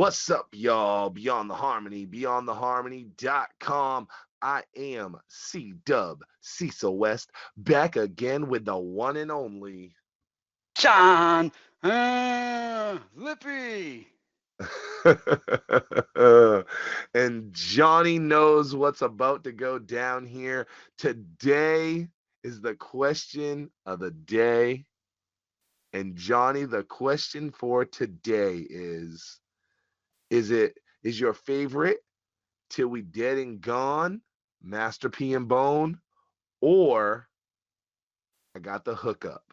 What's up, y'all? Beyond the Harmony, beyondtheharmony.com. I am C Dub, Cecil West, back again with the one and only. John Lippy. And Johnny knows what's about to go down here. Today is the question of the day. And Johnny, the question for today is your favorite Till We Dead and Gone, Master P and Bone, or I Got the Hookup,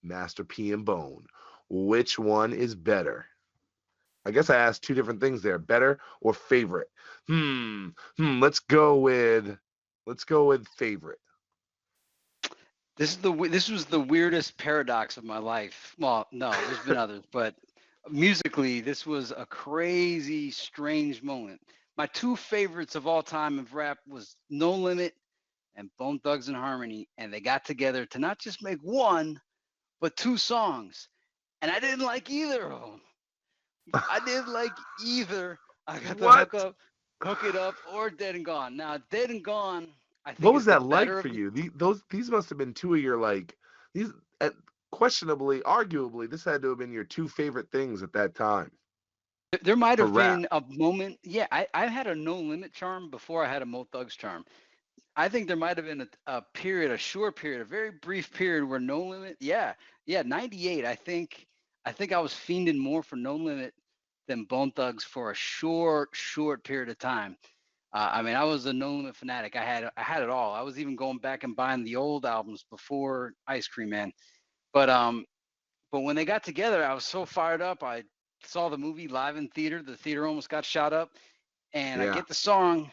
Master P and Bone? Which one is better? I guess I asked two different things there. Better or favorite? Let's go with favorite. This was the weirdest paradox of my life. Well, no, there's been others, but musically, this was a crazy, strange moment. My two favorites of all time of rap was No Limit and Bone Thugs and Harmony, and they got together to not just make one, but two songs, and I didn't like either of them. I didn't like either. I got the What? hook it up, or Dead and Gone. Now, Dead and Gone, I What think was is the that like better for of the. you? These must have been two of your like these uh, questionably, arguably, this had to have been your two favorite things at that time There might for have rap. been a moment. Yeah, I had a No Limit charm before I had a Mo Thugs charm. I think there might have been a period, a short period, a very brief period where No Limit. Yeah, yeah, 98. I think I was fiending more for No Limit than Bone Thugs for a short period of time. I mean, I was a No Limit fanatic. I had it all. I was even going back and buying the old albums before Ice Cream Man. But but when they got together, I was so fired up. I saw the movie live in theater. The theater almost got shot up, and I Yeah. get the song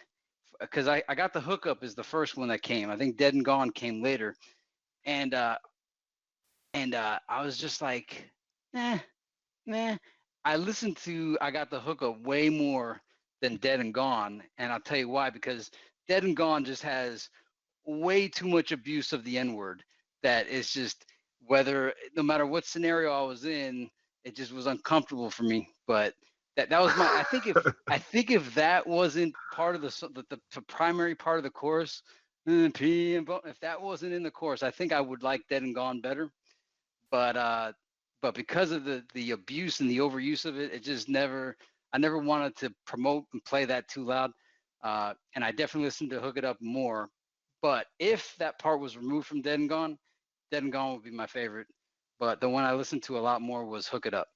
because I got the hookup is the first one that came. I think Dead and Gone came later, and I was just like, eh, nah. I listened to I got the hookup way more than Dead and Gone, and I'll tell you why. Because Dead and Gone just has way too much abuse of the N word. That is just whether no matter what scenario I was in, it just was uncomfortable for me. But that was my. I think if that wasn't part of the primary part of the chorus, if that wasn't in the chorus, I think I would like Dead and Gone better. But because of the abuse and the overuse of it, it just never. I never wanted to promote and play that too loud. And I definitely listened to Hook It Up more. But if that part was removed from Dead and Gone would be my favorite. But the one I listened to a lot more was Hook It Up.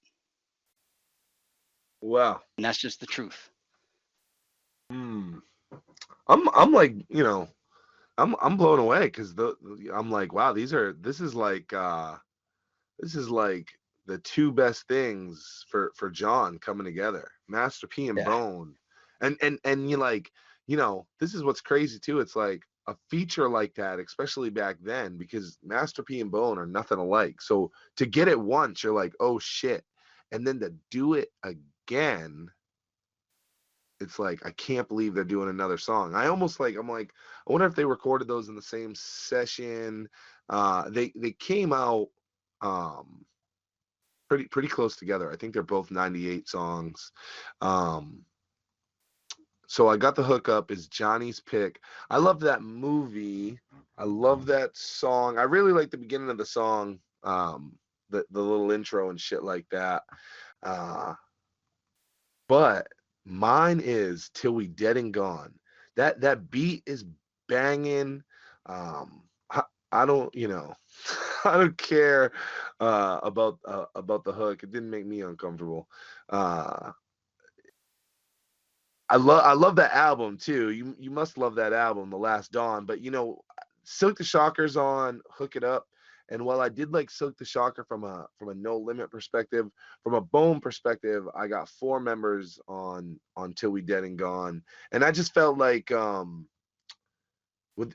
Well, And that's just the truth. hmm. I'm like, I'm blown away because I'm like, wow, this is like the two best things for John coming together, Master P and Yeah. Bone, and this is what's crazy too. It's like a feature like that, especially back then, because Master P and Bone are nothing alike. So to get it once, you're like, oh shit, and then to do it again, it's like I can't believe they're doing another song. I'm like, I wonder if they recorded those in the same session. They came out um pretty close together. I think they're both 98 songs. Um so I got the hookup is Johnny's pick. I love that movie. I love that song. I really like the beginning of the song. The little intro and shit like that. Uh but mine is Till We Dead and Gone. That beat is banging. I don't, I don't care about the hook. It didn't make me uncomfortable. Uh, I love that album too. You must love that album, The Last Dawn. But Silk the Shocker's on Hook It Up. And while I did like Silk the Shocker from a No Limit perspective, from a Bone perspective, I got four members on Till We Dead and Gone. And I just felt like with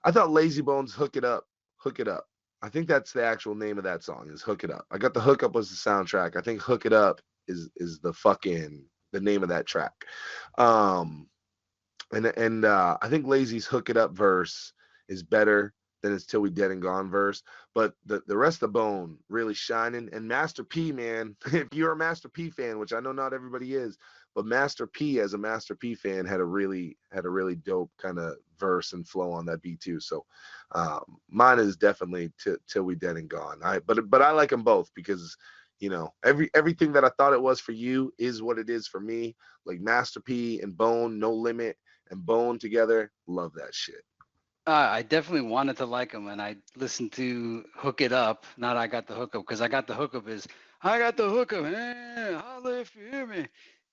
I thought Lazy Bones Hook It Up, Hook It Up. I think that's the actual name of that song is Hook It Up. I got the hookup was the soundtrack. I think Hook It Up is the name of that track. Um and I think Lazy's Hook It Up verse is better then it's Till We Dead and Gone verse. But the rest of Bone really shining. And Master P, man, if you're a Master P fan, which I know not everybody is, but Master P as a Master P fan had a really dope kind of verse and flow on that beat too. So mine is definitely Till We Dead and Gone. But I like them both because everything that I thought it was for you is what it is for me. Like Master P and Bone, No Limit and Bone together, love that shit. I definitely wanted to like them, and I listened to "Hook It Up." Not "I Got the Hookup," because "I Got the Hookup" is "I got the hookup, hey, holla if you hear me,"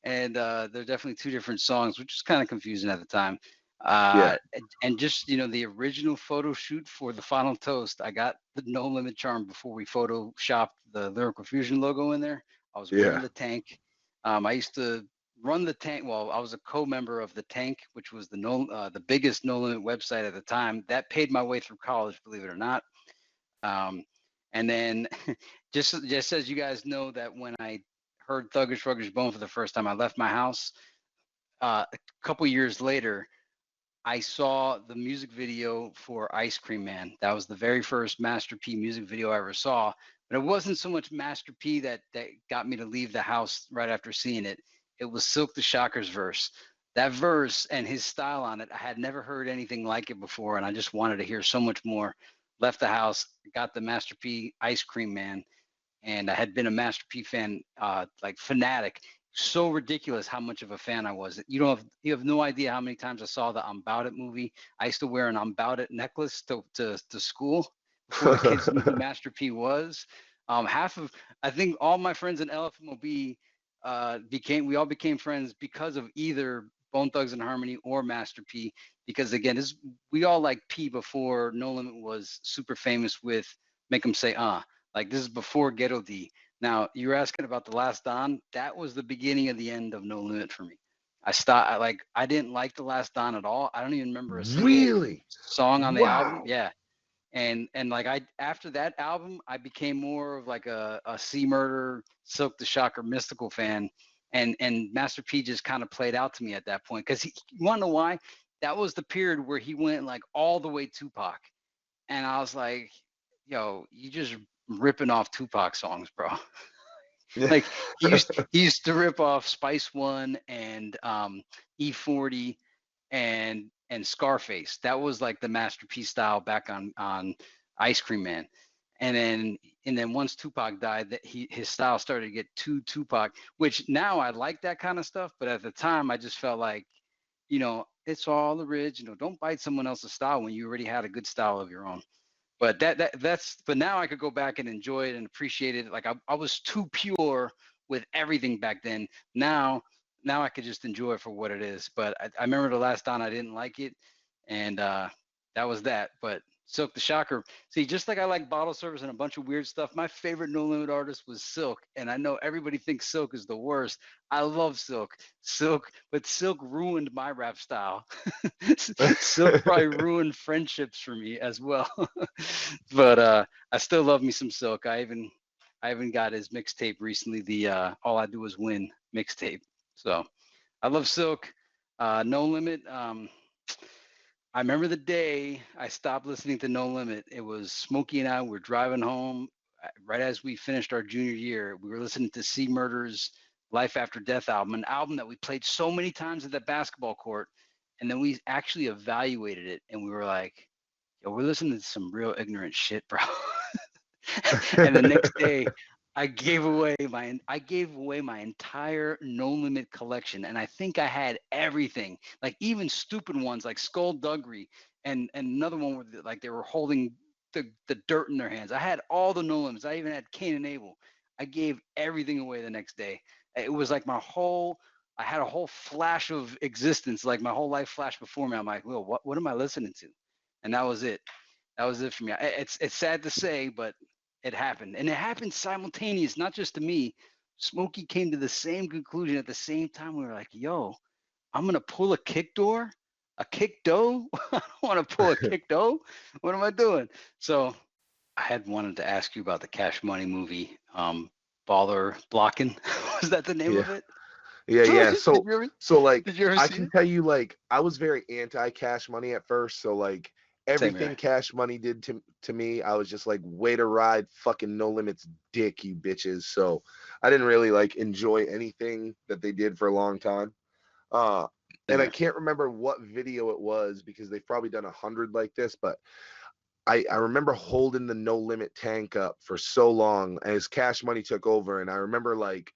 and they're definitely two different songs, which was kind of confusing at the time. Yeah, And just the original photo shoot for the Final Toast, I got the No Limit charm before we photoshopped the Lyrical Fusion logo in there. I was wearing yeah, the tank. I used to run the tank. Well, I was a co-member of the tank, which was the biggest No Limit website at the time. That paid my way through college, believe it or not. Um, and then just as you guys know that when I heard Thuggish Ruggish Bone for the first time, I left my house. A couple years later, I saw the music video for Ice Cream Man. That was the very first Master P music video I ever saw. But it wasn't so much Master P that got me to leave the house right after seeing it. It was Silk the Shocker's verse. That verse and his style on it, I had never heard anything like it before, and I just wanted to hear so much more. Left the house, got the Master P Ice Cream Man, and I had been a Master P fan, like fanatic. So ridiculous how much of a fan I was. You have no idea how many times I saw the I'm 'Bout It movie. I used to wear an I'm 'Bout It necklace to school before the kids knew who Master P was. Half of I think all my friends in LFMOB we all became friends because of either Bone Thugs and Harmony or Master P. Because again, we all like P before No Limit was super famous with Make 'em Say like this is before Ghetto D. Now you're asking about the Last Don. That was the beginning of the end of No Limit for me. I didn't like the Last Don at all. I don't even remember a single really, song on the album. wow. Yeah. And like I after that album, I became more of like a C Murder, Silk the Shocker, Mystical fan. And Master P just kind of played out to me at that point. Cause you wanna know why? That was the period where he went like all the way Tupac. And I was like, yo, you just ripping off Tupac songs, bro. Yeah. Like he used to rip off Spice One and E40 and Scarface. That was like the masterpiece style back on Ice Cream Man. And then once Tupac died, that his style started to get too Tupac, which now I like that kind of stuff, but at the time I just felt like, it's all original. Don't bite someone else's style when you already had a good style of your own. But but now I could go back and enjoy it and appreciate it. Like I was too pure with everything back then. Now I could just enjoy it for what it is. But I remember the last time I didn't like it, and that was that. But Silk the Shocker, see, just like I like bottle service and a bunch of weird stuff, my favorite No Limit artist was Silk, and I know everybody thinks Silk is the worst. I love but Silk ruined my rap style. Silk probably ruined friendships for me as well. But I still love me some Silk. I even got his mixtape recently, the All I Do Is Win mixtape. So I love Silk. No Limit. I remember the day I stopped listening to No Limit. It was Smokey and I were driving home right as we finished our junior year. We were listening to C Murder's Life After Death album, an album that we played so many times at the basketball court. And then we actually evaluated it and we were like, yo, we're listening to some real ignorant shit, bro. And the next day, I gave away my entire No Limit collection, and I think I had everything, like even stupid ones like Skullduggery and another one where like they were holding the dirt in their hands. I had all the No Limits. I even had Cain and Abel. I gave everything away the next day. It was like I had a whole flash of existence, like my whole life flashed before me. I'm like, well, what am I listening to? And that was it. That was it for me. It's sad to say, but it happened, and it happened simultaneous, not just to me. Smokey came to the same conclusion at the same time. We were like, "Yo, I'm gonna pull a kick door, a kick dough. I don't want to pull a kick dough. What am I doing?" So I had wanted to ask you about the Cash Money movie, Baller Blocking. Was that the name Yeah. of it? Yeah, yeah. did So you ever so like Did you ever I see can it? tell you like I was very anti Cash Money at first. So like Same here. everything Cash Money did to me, I was just like, way to ride fucking No Limits dick, you bitches. So I didn't really like enjoy anything that they did for a long time. Uh, Same and I here. can't remember what video it was because they've probably done 100 like this, but I remember holding the No Limit tank up for so long as Cash Money took over, and I remember like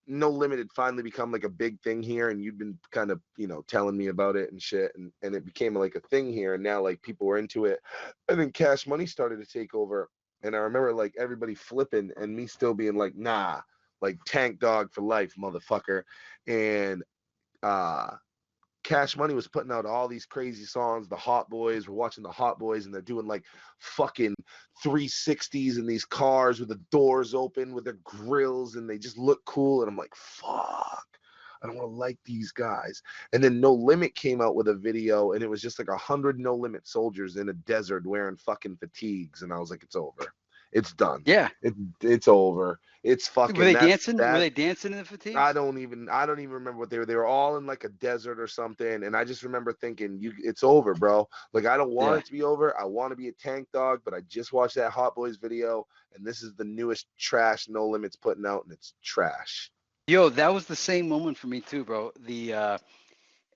No Limit had finally become like a big thing here, and you'd been kind of, telling me about it and shit, and it became like a thing here, and now like people were into it, and then Cash Money started to take over, and I remember like everybody flipping and me still being like, nah, like Tank Dog for life, motherfucker, and uh Cash Money was putting out all these crazy songs. The Hot Boys, we're watching the Hot Boys, and they're doing like fucking 360s in these cars with the doors open with their grills, and they just look cool. And I'm like, fuck, I don't want to like these guys. And then No Limit came out with a video, and it was just like 100 No Limit soldiers in a desert wearing fucking fatigues, and I was like, it's over, it's done, Yeah. it's over. It's Were fucking they that's dancing? Were that. they dancing in the I fatigues? don't even I don't even remember what they were. They were all in like a desert or something, and I just remember thinking, it's over, bro. Like I don't want Yeah. it to be over. I want to be a Tank Dog, but I just watched that Hot Boys video, and this is the newest trash No Limits putting out, and it's trash. Yo, that was the same moment for me too, bro.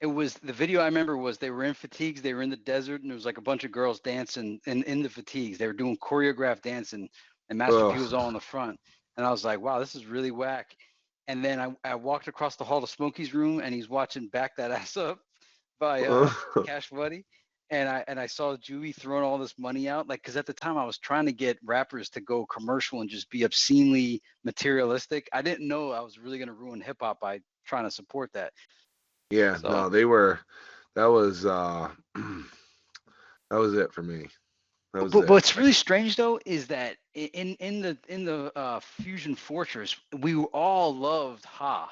It was the video I remember was they were in fatigues, they were in the desert, and there was like a bunch of girls dancing in the fatigues. They were doing choreographed dancing, and Master P was Ugh. all in the front. And I was like, wow, this is really whack. And then I walked across the hall to Smokey's room, and he's watching Back That Ass Up by Ugh. Cash Money. And I saw Juvie throwing all this money out, like, because at the time I was trying to get rappers to go commercial and just be obscenely materialistic. I didn't know I was really gonna ruin hip hop by trying to support that. Yeah, So no, they were. That was that was it for me. That was But it. what's really strange though is that in the Fusion Fortress, we all loved Ha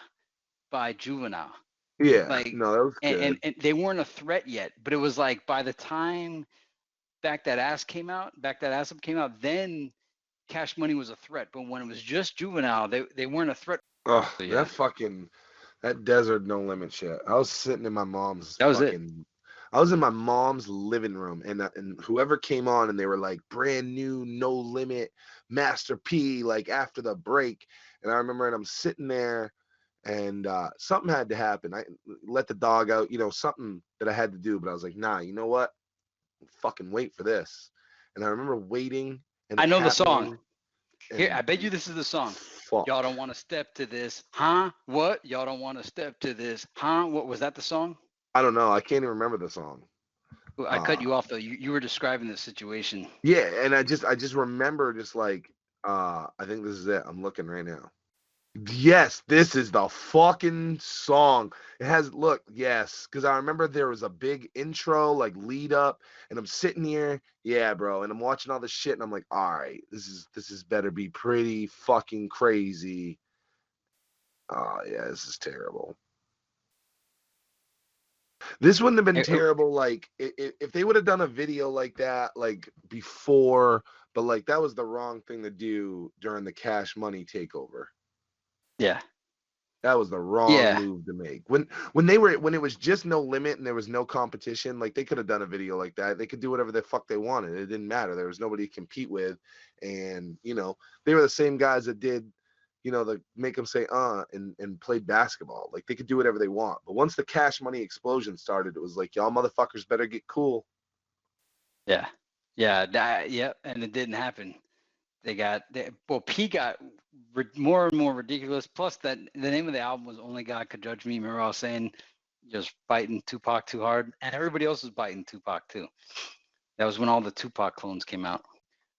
by Juvenile. Yeah, Like, no, that was good. and they weren't a threat yet, but it was like by the time Back That Ass Up came out, then Cash Money was a threat. But when it was just Juvenile, they weren't a threat. Oh, So that yeah, fucking that desert No Limit shit. I was sitting in my mom's that was it. fucking. I was in my mom's living room, and whoever came on, and they were like brand new No Limit Master P, like after the break, and I remember, and I'm sitting there, and something had to happen. I let the dog out, something that I had to do, but I was like, nah, you know what? Fucking wait for this. And I remember waiting and I it know the song. happening, Here, and I bet you this is the song. fuck. Y'all don't want to step to this, huh? What? Y'all don't want to step to this, huh? What was that? The song? I don't know. I can't even remember the song. I cut Uh, you off though. You were describing the situation. Yeah, and I just remember just like I think this is it. I'm looking right now. Yes, this is the fucking song. It has look, yes, because I remember there was a big intro, like lead up, and I'm sitting here, yeah, bro, and I'm watching all this shit, and I'm like, all right, this is better be pretty fucking crazy. Oh yeah, this is terrible. This wouldn't have been It- it- terrible, like if they would have done a video like that, like before, but like that was the wrong thing to do during the Cash Money takeover. yeah, That was the wrong yeah. move to make. When it was just No Limit and there was no competition, like they could have done a video like that. They could do whatever the fuck they wanted. It didn't matter. There was nobody to compete with, and they were the same guys that did, the make them say and played basketball. Like they could do whatever they want. But once the Cash Money explosion started, it was like y'all motherfuckers better get cool. Yeah, yeah, yep, and it didn't happen. Well, P got more and more ridiculous. Plus, that the name of the album was "Only God Could Judge Me." Remember, I was saying just biting Tupac too hard, and everybody else was biting Tupac too. That was when all the Tupac clones came out.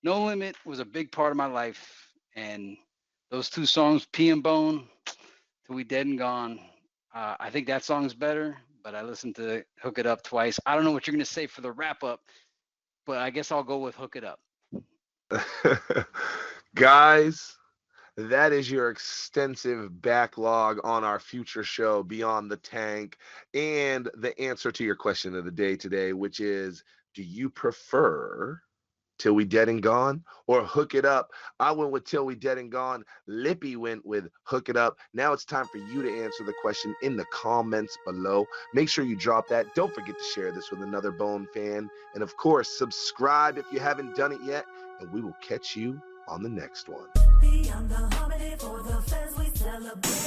No Limit was a big part of my life, and those two songs, P and Bone, till we dead and gone. I think that song's better, but I listened to Hook It Up twice. I don't know what you're gonna say for the wrap up, but I guess I'll go with Hook It Up. Guys, that is your extensive backlog on our future show, Beyond the Tank, and the answer to your question of the day today, which is, do you prefer Till We Dead and Gone, or Hook It Up? I went with Till We Dead and Gone. Lippy went with Hook It Up. Now it's time for you to answer the question in the comments below. Make sure you drop that. Don't forget to share this with another Bone fan. And of course, subscribe if you haven't done it yet. And we will catch you on the next one. Beyond the harmony for the fans we celebrate.